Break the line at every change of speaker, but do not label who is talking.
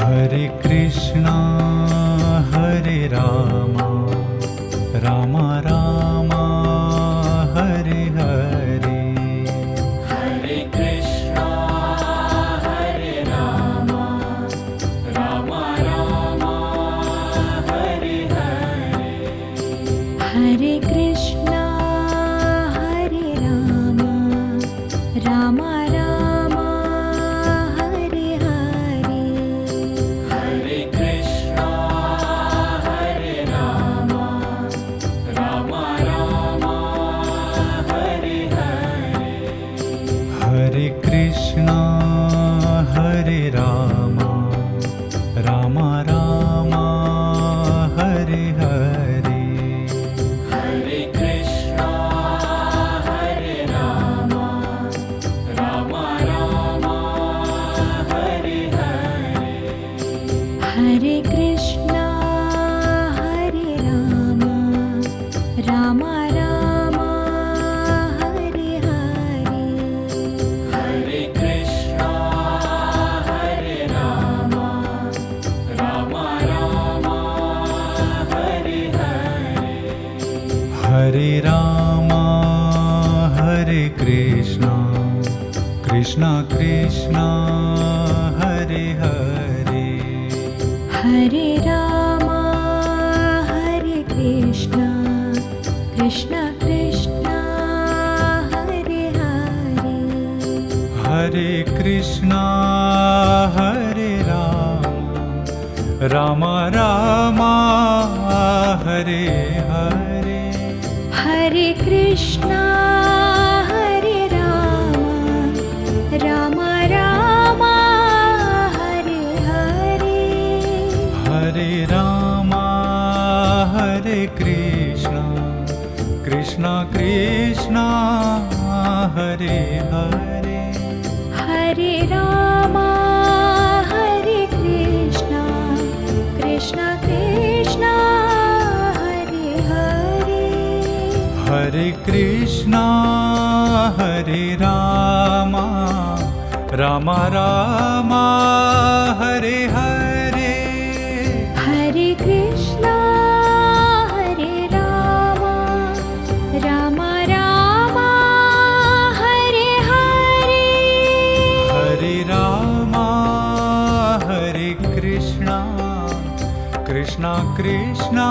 Hare Krishna Hare Rama Rama Rama Hare Hare.
Hare Krishna Hare Rama Rama Rama Hare Hare.
Hare Krishna Hare Rama Rama Rama Hare Hare.
Hare Krishna Hare Rama Rama Rama Hare Hare.
Hare Krishna Hare Rama Rama Rama Hare Hare.
Hare Krishna Hare Rama Rama Rama Hare Hare.
Hare Krishna Hare Rama Rama Rama Hare Hare.
Hare Krishna Hare Rama Rama Rama Hare Hare.
Hare Rama Hare Krishna Krishna Krishna Hare Hare.
Hare Rama Hare Krishna Krishna Krishna Hare Hare.
Hare Krishna Hare Rama Rama Hare Hare.
Hare Krishna Hare Rama Rama Rama Hare Hare.
Hare Rama Hare Krishna Krishna Krishna Hare Hare.
Hare Rama Hare Krishna Krishna Krishna Hare Hare.
Hare Krishna Hare Rama Rama Rama Hare Hare.
Hare Krishna Hare Rama Rama Rama Hare Hare.
Hare Rama Hare Krishna Krishna Krishna